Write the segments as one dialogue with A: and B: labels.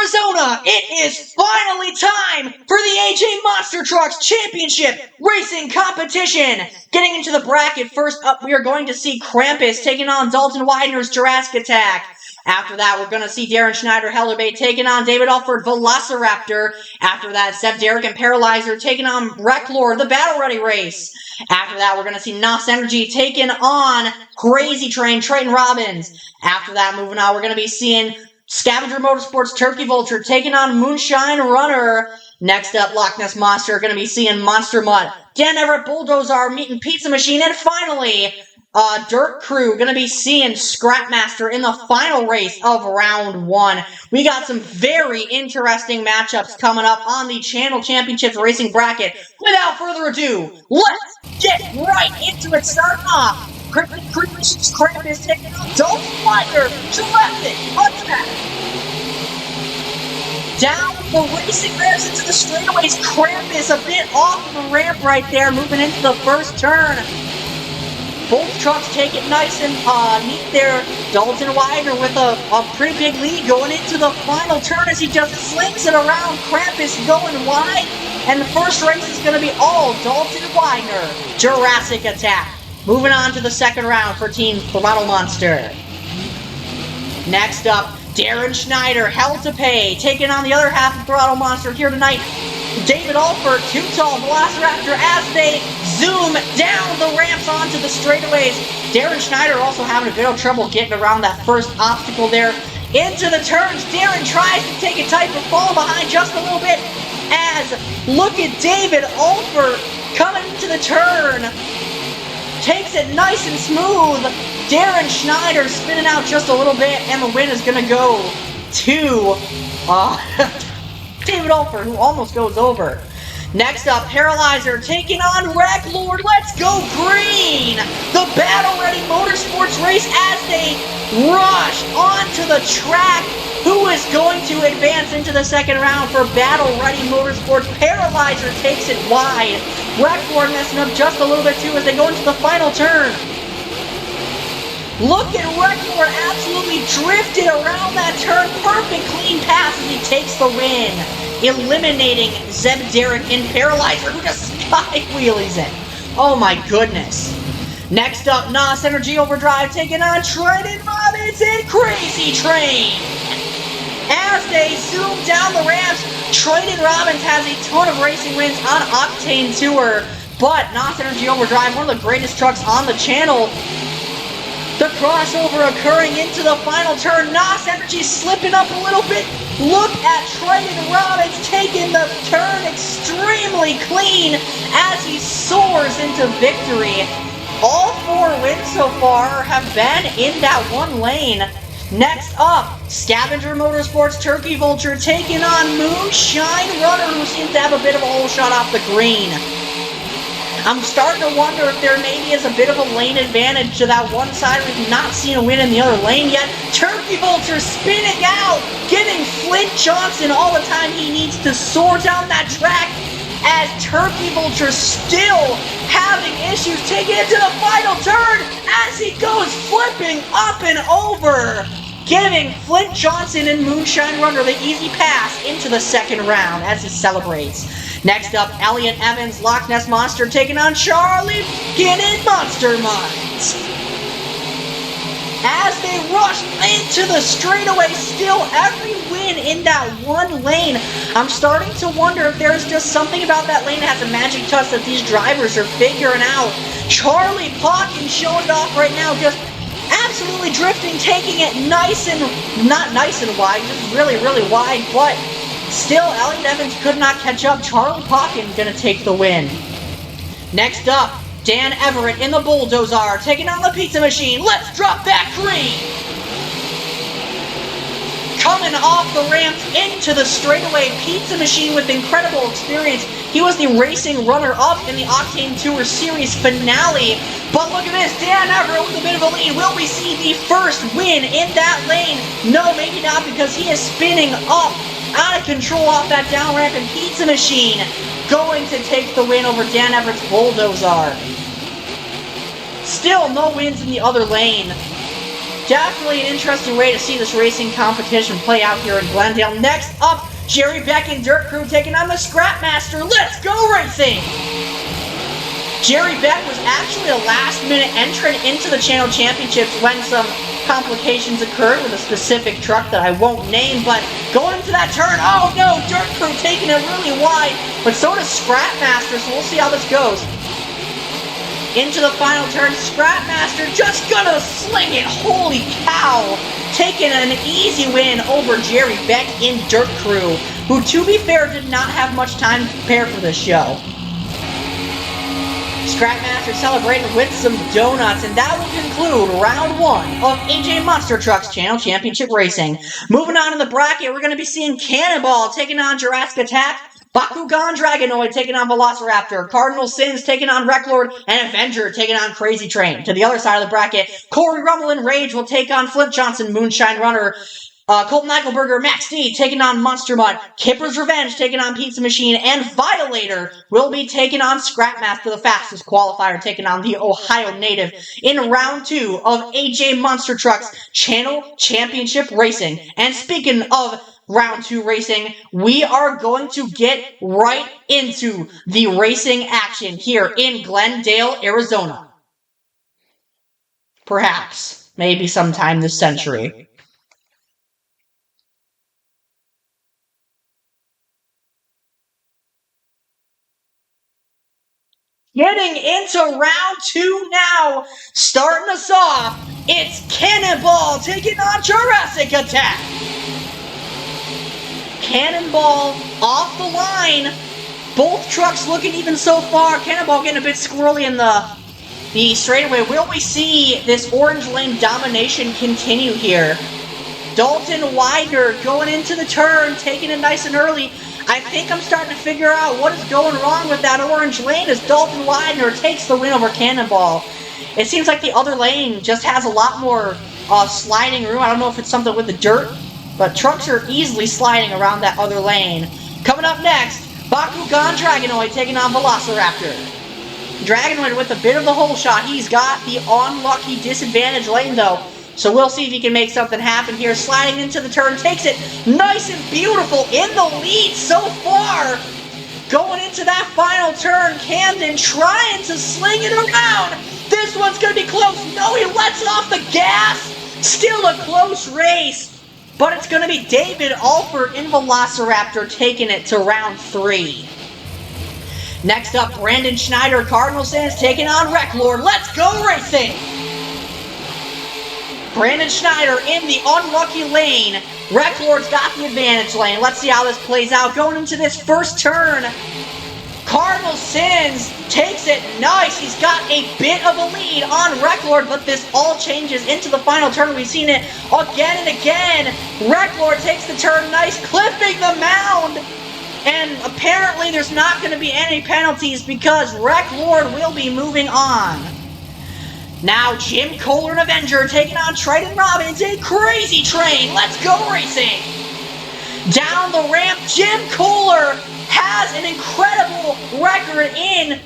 A: Arizona, it is finally time for the AJ Monster Trucks Championship Racing Competition. Getting into the bracket, first up we are going to see Krampus taking on Dalton Widener's Jurassic Attack. After that, we're going to see Darren Schneider Hellerbait taking on David Alford Velociraptor. After that, Zeb Derrick and Paralyzer taking on Wrecklord, the Battle Ready Race. After that, we're going to see Nos Energy taking on Crazy Train, Triton Robbins. After that, moving on, we're going to be seeing Scavenger Motorsports Turkey Vulture taking on Moonshine Runner. Next up, Loch Ness Monster, going to be seeing Monster Mutt, Dan Everett Bulldozer meeting Pizza Machine, and finally, Dirt Crew going to be seeing Scrapmaster in the final race of round 1. We got some very interesting matchups coming up on the Channel Championships Racing Bracket. Without further ado, let's get right into it. Starting off, Cryptic Creations Krampus taking on Dalton Widener, Jurassic Attack. Down the racing ramps into the straightaways, Krampus a bit off the ramp right there, moving into the first turn. Both trucks take it nice and neat there. Dalton Widener with a pretty big lead going into the final turn as he just slings it around. Krampus going wide. And the first race is going to be all Dalton Widener, Jurassic Attack. Moving on to the second round for Team Throttle Monster. Next up, Darren Schneider, Hell to Pay, taking on the other half of Throttle Monster here tonight. David Alford, Too Tall, Velociraptor as they zoom down the ramps onto the straightaways. Darren Schneider also having a bit of trouble getting around that first obstacle there. Into the turns, Darren tries to take it tight but falling behind just a little bit as look at David Alford coming into the turn. Takes it nice and smooth. Darren Schneider spinning out just a little bit, and the win is going to go to David Alford, who almost goes over. Next up, Paralyzer taking on Wrecklord. Let's go green! The Battle Ready Motorsports race as they rush onto the track. Who is going to advance into the second round for Battle Ready Motorsports? Paralyzer takes it wide. Wrecklord messing up just a little bit too as they go into the final turn. Look at Wrecklord absolutely drifted around that turn. Perfect clean pass as he takes the win. Eliminating Zeb Derrick and Paralyzer, who just sky wheelies it. Oh my goodness. Next up, Nos Energy Overdrive taking on Triton Robbins and Crazy Train. As they zoom down the ramps, Triton Robbins has a ton of racing wins on Octane Tour, but Nos Energy Overdrive, one of the greatest trucks on the channel. The crossover occurring into the final turn. Nos Energy slipping up a little bit. Look at Triton Robbins taking the turn extremely clean as he soars into victory. All 4 wins so far have been in that one lane. Next up, Scavenger Motorsports Turkey Vulture taking on Moonshine Runner, who seems to have a bit of a hole shot off the green. I'm starting to wonder if there maybe is a bit of a lane advantage to that one side. We've not seen a win in the other lane yet. Turkey Vulture spinning out, giving Flint Johnson all the time he needs to soar down that track as Turkey Vulture still having issues taking it to the final turn as he goes flipping up and over, giving Flint Johnson and Moonshine Runner the easy pass into the second round as he celebrates. Next up, Elliot Evans, Loch Ness Monster taking on Charlie Kinnan Monster Minds. As they rush into the straightaway, still every win in that one lane. I'm starting to wonder if there's just something about that lane that has a magic touch that these drivers are figuring out. Charlie Pawkins showing it off right now, just absolutely drifting, taking it nice and, not nice and wide, just really, really wide, but still Elliot Evans could not catch up. Charlie Pawkins gonna take the win. Next up, Dan Everett in the Bulldozer taking on the Pizza Machine. Let's drop that cream! Coming off the ramp into the straightaway, Pizza Machine with incredible experience. He was the racing runner-up in the Octane Tour Series finale. But look at this, Dan Everett with a bit of a lead. Will we see the first win in that lane? No, maybe not, because he is spinning up out of control off that down ramp, and Pizza Machine going to take the win over Dan Everett's Bulldozer. Still no wins in the other lane. Definitely an interesting way to see this racing competition play out here in Glendale. Next up, Jerry Beck and Dirt Crew taking on the Scrapmaster. Let's go racing! Jerry Beck was actually a last-minute entrant into the Channel Championships when some complications occurred with a specific truck that I won't name, but going into that turn, oh no, Dirt Crew taking it really wide, but so does Scrapmaster, so we'll see how this goes. Into the final turn, Scrapmaster just gonna sling it, holy cow! Taking an easy win over Jerry Beck in Dirt Crew, who, to be fair, did not have much time to prepare for this show. Scrapmaster celebrated with some donuts, and that will conclude round 1 of AJ Monster Trucks Channel Championship Racing. Moving on in the bracket, we're going to be seeing Cannonball taking on Jurassic Attack, Bakugan Dragonoid taking on Velociraptor, Cardinal Sins taking on Wrecklord, and Avenger taking on Crazy Train. To the other side of the bracket, Corey Rumble and Rage will take on Flint Johnson, Moonshine Runner, Colton Eichelberger, Max D taking on Monster Mutt, Kipper's Revenge taking on Pizza Machine, and Violator will be taking on Scrapmaster, the fastest qualifier, taking on the Ohio native in round 2 of AJ Monster Trucks Channel Championship Racing. And speaking of round 2 racing, we are going to get right into the racing action here in Glendale, Arizona. Perhaps, maybe sometime this century. Getting into round 2 now, starting us off, it's Cannonball taking on Jurassic Attack. Cannonball off the line, both trucks looking even so far. Cannonball getting a bit squirrely in the straightaway. Will we see this orange lane domination continue here? Dalton Widener going into the turn, taking it nice and early. I think I'm starting to figure out what is going wrong with that orange lane as Dalton Widener takes the win over Cannonball. It seems like the other lane just has a lot more sliding room. I don't know if it's something with the dirt, but trucks are easily sliding around that other lane. Coming up next, Bakugan Dragonoid taking on Velociraptor. Dragonoid with a bit of the hole shot. He's got the unlucky disadvantage lane though. So we'll see if he can make something happen here. Sliding into the turn, takes it nice and beautiful in the lead so far. Going into that final turn, Camden trying to sling it around. This one's going to be close. No, he lets off the gas. Still a close race. But it's going to be David Alford in Velociraptor taking it to round 3. Next up, Brandon Schneider, Cardinal Sins taking on Wrecklord. Let's go racing! Brandon Schneider in the unlucky lane. Wrecklord's got the advantage lane. Let's see how this plays out. Going into this first turn, Cardinal Sins takes it nice. He's got a bit of a lead on Wrecklord, but this all changes into the final turn. We've seen it again and again. Wrecklord takes the turn nice, clipping the mound. And apparently there's not going to be any penalties because Wrecklord will be moving on. Now Jim Kohler and Avenger taking on Triton Robbins in Crazy Train. Let's go racing! Down the ramp, Jim Kohler has an incredible record in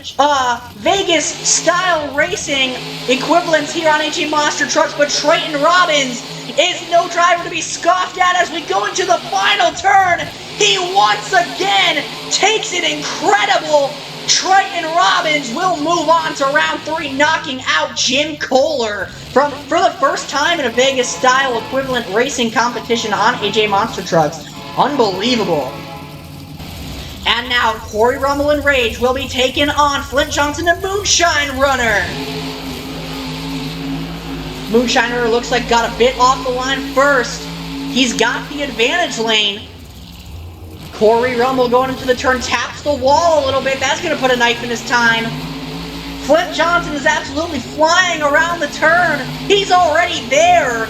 A: Vegas-style racing equivalents here on AJ Monster Trucks, but Triton Robbins is no driver to be scoffed at as we go into the final turn. He once again takes it incredible. Triton Robbins will move on to round 3, knocking out Jim Kohler for the first time in a Vegas-style equivalent racing competition on AJ Monster Trucks. Unbelievable. And now Corey Rumble and Rage will be taking on Flint Johnson and Moonshine Runner. Moonshine Runner looks like got a bit off the line first. He's got the advantage lane. Corey Rumble going into the turn, taps the wall a little bit. That's going to put a knife in his time. Flint Johnson is absolutely flying around the turn. He's already there.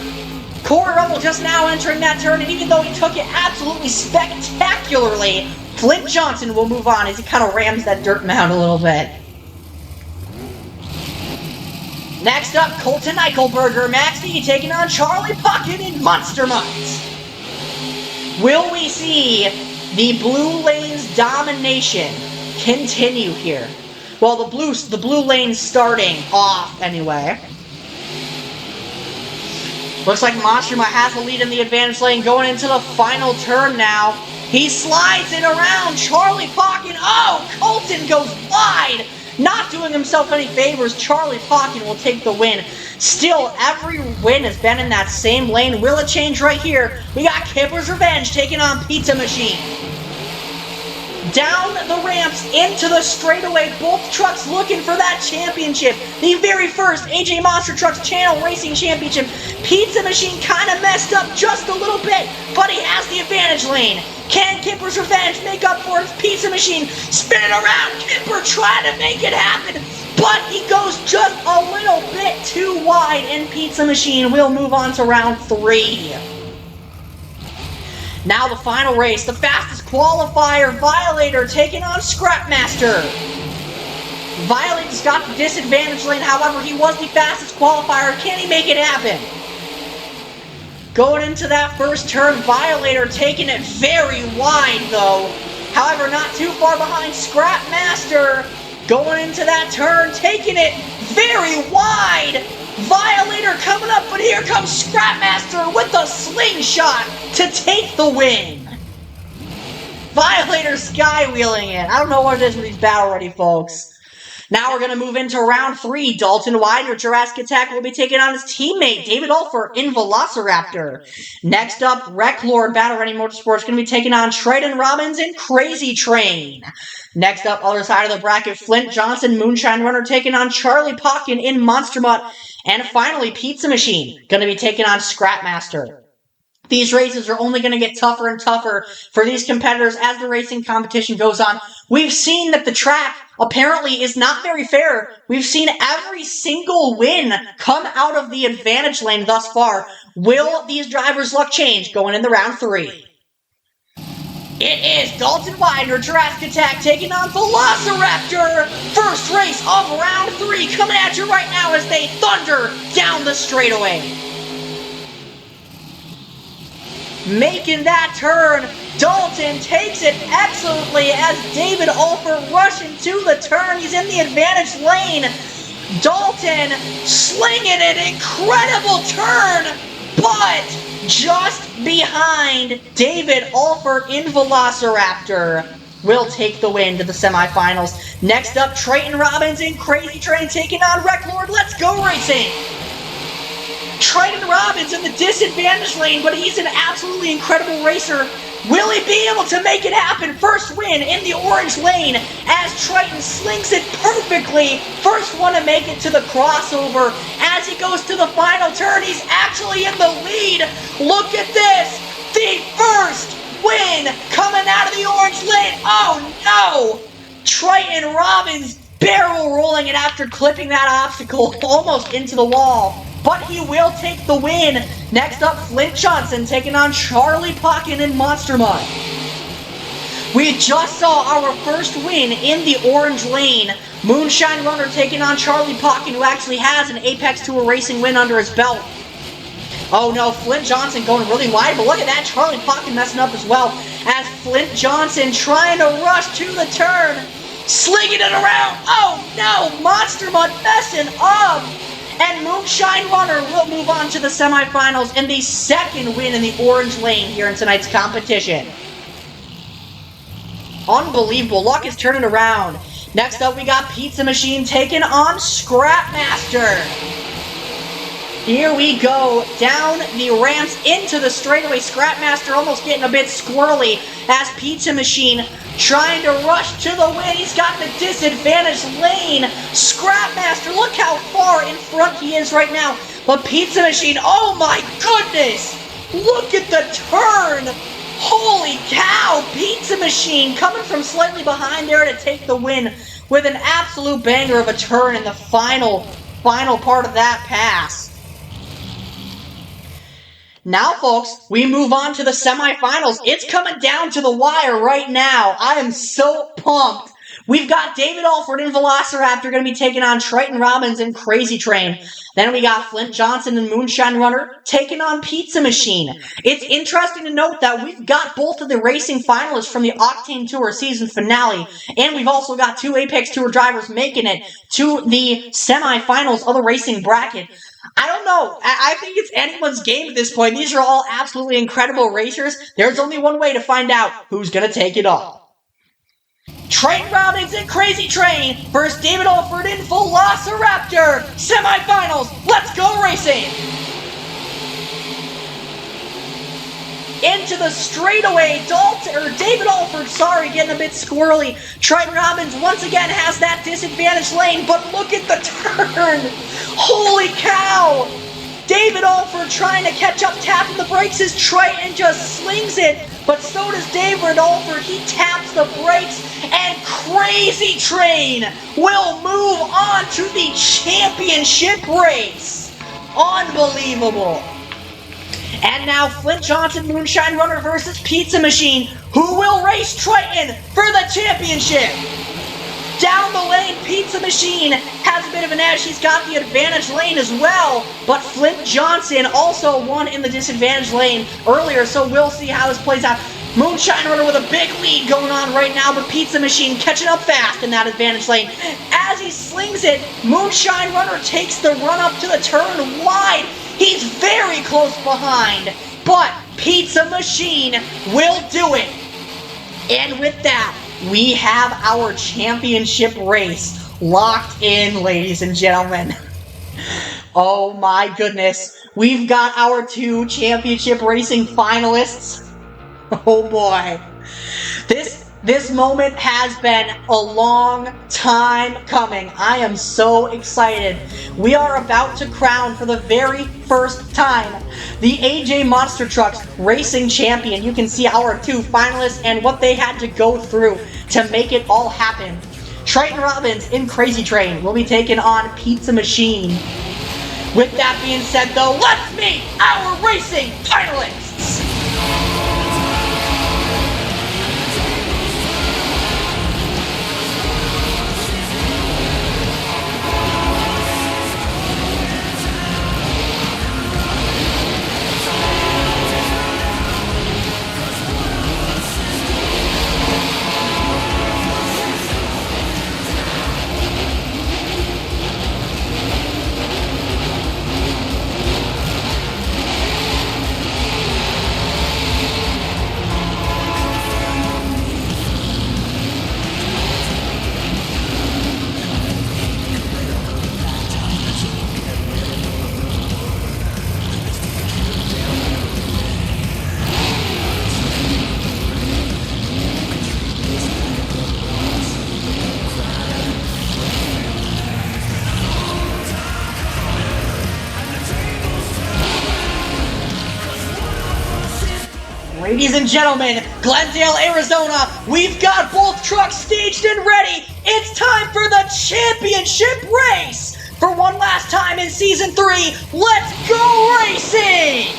A: Corey Rumble just now entering that turn, and even though he took it absolutely spectacularly, Flint Johnson will move on as he kind of rams that dirt mound a little bit. Next up, Colton Eichelberger, Max D taking on Charlie Puckett in Monster Mutts. Will we see the blue lane's domination continue here? Well, the blue lane's starting off anyway. Looks like Monstermutt has the lead in the advantage lane going into the final turn now. He slides it around Charlie Pauken. Oh, Colton goes wide. Not doing himself any favors. Charlie Pauken will take the win. Still, every win has been in that same lane. Will it change right here? We got Kipper's Revenge taking on Pizza Machine. Down the ramps into the straightaway, both trucks looking for that championship. The very first AJ Monster Trucks Channel Racing Championship. Pizza Machine kind of messed up just a little bit, but he has the advantage lane. Can Kipper's Revenge make up for his Pizza Machine? Spin it around, Kipper trying to make it happen, but he goes just a little bit too wide, and Pizza Machine will move on to round 3. Now the final race, the fastest qualifier, Violator taking on Scrapmaster. Violator's got the disadvantage lane, however, he was the fastest qualifier. Can he make it happen? Going into that first turn, Violator taking it very wide though. However, not too far behind Scrapmaster. Going into that turn, taking it very wide. Violator coming up, but here comes Scrapmaster with the slingshot to take the win. Violator skywheeling it. I don't know what it is with these battle ready folks. Now we're going to move into round 3. Dalton Widener, Jurassic Attack, will be taking on his teammate, David Ulfer, in Velociraptor. Next up, Wrecklord, Battle Ready Motorsports, going to be taking on Triton Robbins in Crazy Train. Next up, other side of the bracket, Flint Johnson, Moonshine Runner, taking on Charlie Pauken in Monstermutt. And finally, Pizza Machine, going to be taking on Scrapmaster. These races are only going to get tougher and tougher for these competitors as the racing competition goes on. We've seen that the track apparently is not very fair. We've seen every single win come out of the advantage lane thus far. Will these drivers' luck change going into round 3? It is Dalton Widener, Jurassic Attack, taking on Velociraptor. First race of round 3 coming at you right now as they thunder down the straightaway. Making that turn, Dalton takes it excellently as David Ulfer rushing to the turn. He's in the advantage lane. Dalton slinging an incredible turn, but just behind David Ulfer in Velociraptor will take the win to the semifinals. Next up, Triton Robbins in Crazy Train taking on Wrecklord. Let's go racing! Triton Robbins in the disadvantage lane, but he's an absolutely incredible racer. Will he be able to make it happen? First win in the orange lane as Triton slings it perfectly. First one to make it to the crossover. As he goes to the final turn, he's actually in the lead. Look at this. The first win coming out of the orange lane. Oh no! Triton Robbins barrel rolling it after clipping that obstacle almost into the wall. But he will take the win. Next up, Flint Johnson taking on Charlie Pauken in Monstermutt. We just saw our first win in the orange lane. Moonshine Runner taking on Charlie Pauken, who actually has an Apex Tour Racing win under his belt. Oh no, Flint Johnson going really wide, but look at that, Charlie Pauken messing up as well. As Flint Johnson trying to rush to the turn, slinging it around. Oh no, Monstermutt messing up. And Moonshine Runner will move on to the semifinals and the second win in the orange lane here in tonight's competition. Unbelievable. Luck is turning around. Next up, we got Pizza Machine taking on Scrapmaster. Here we go, down the ramps into the straightaway. Scrapmaster almost getting a bit squirrely as Pizza Machine trying to rush to the win. He's got the disadvantage lane. Scrapmaster, look how far in front he is right now. But Pizza Machine, oh my goodness! Look at the turn! Holy cow! Pizza Machine coming from slightly behind there to take the win with an absolute banger of a turn in the final part of that pass. Now, folks, we move on to the semifinals. It's coming down to the wire right now. I am so pumped. We've got David Alford in Velociraptor going to be taking on Triton Robbins in Crazy Train. Then we got Flint Johnson and Moonshine Runner taking on Pizza Machine. It's interesting to note that we've got both of the racing finalists from the Octane Tour season finale, and we've also got two Apex Tour drivers making it to the semifinals of the racing bracket. I don't know. I think it's anyone's game at this point. These are all absolutely incredible racers. There's only one way to find out who's going to take it all. Triton Robbins and Crazy Train versus David Alford and Velociraptor. Semifinals. Let's go racing. Into the straightaway, David Alford, getting a bit squirrely. Triton Robbins once again has that disadvantage lane, but look at the turn! Holy cow! David Alford trying to catch up, tapping the brakes. His Triton just slings it, but so does David Alford. He taps the brakes, and Crazy Train will move on to the championship race. Unbelievable. And now Flint Johnson Moonshine Runner versus Pizza Machine. Who will race Triton for the championship? Down the lane, Pizza Machine has a bit of an edge. He's got the advantage lane as well. But Flint Johnson also won in the disadvantage lane earlier, so we'll see how this plays out. Moonshine Runner with a big lead going on right now, but Pizza Machine catching up fast in that advantage lane. As he slings it, Moonshine Runner takes the run up to the turn wide. He's very close behind, but Pizza Machine will do it. And with that, we have our championship race locked in, ladies and gentlemen. Oh my goodness. We've got our 2 championship racing finalists. Oh boy. This moment has been a long time coming. I am so excited. We are about to crown for the very first time the AJ Monster Trucks Racing Champion. You can see our 2 finalists and what they had to go through to make it all happen. Triton Robbins in Crazy Train will be taking on Pizza Machine. With that being said though, let's meet our racing finalists! Ladies and gentlemen, Glendale, Arizona, we've got both trucks staged and ready. It's time for the championship race. For one last time in Season 3, let's go racing!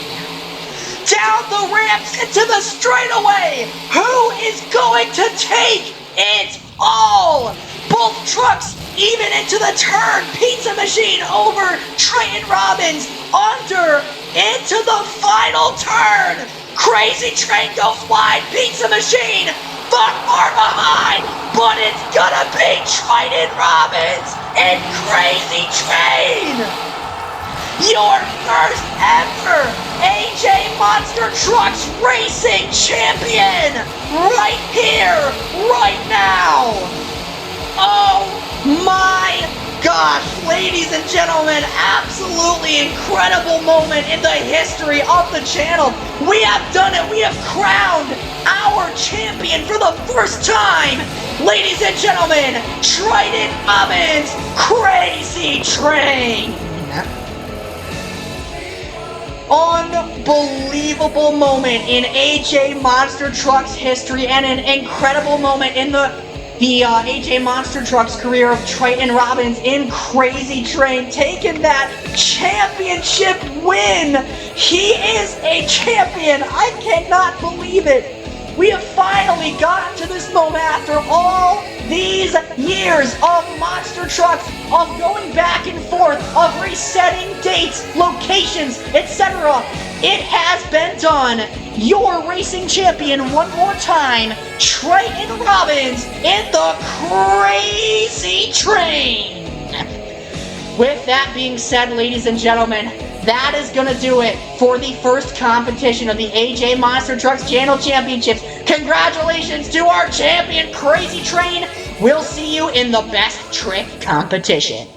A: Down the ramps into the straightaway. Who is going to take it all? Both trucks even into the turn. Pizza Machine over Triton Robbins. Under into the final turn. Crazy Train goes wide. Pizza Machine not far behind, but it's gonna be Triton Robbins and Crazy Train. Your first ever AJ Monster Trucks Racing Champion right here, right now. Oh my gosh, ladies and gentlemen, absolutely incredible moment in the history of the channel. We have done it. We have crowned our champion for the first time. Ladies and gentlemen, Triton Robbins Crazy Train. Unbelievable moment in AJ Monster Trucks history and an incredible moment in the AJ Monster Trucks career of Triton Robbins in Crazy Train, taking that championship win. He is a champion. I cannot believe it. We have finally gotten to this moment after all these years of Monster Trucks, of going back and forth, of resetting dates, locations, etc. It has been done. Your racing champion one more time, Triton Robbins in the Crazy Train. With that being said, ladies and gentlemen, that is going to do it for the first competition of the AJ Monster Trucks Channel Championships. Congratulations to our champion, Crazy Train. We'll see you in the best trick competition.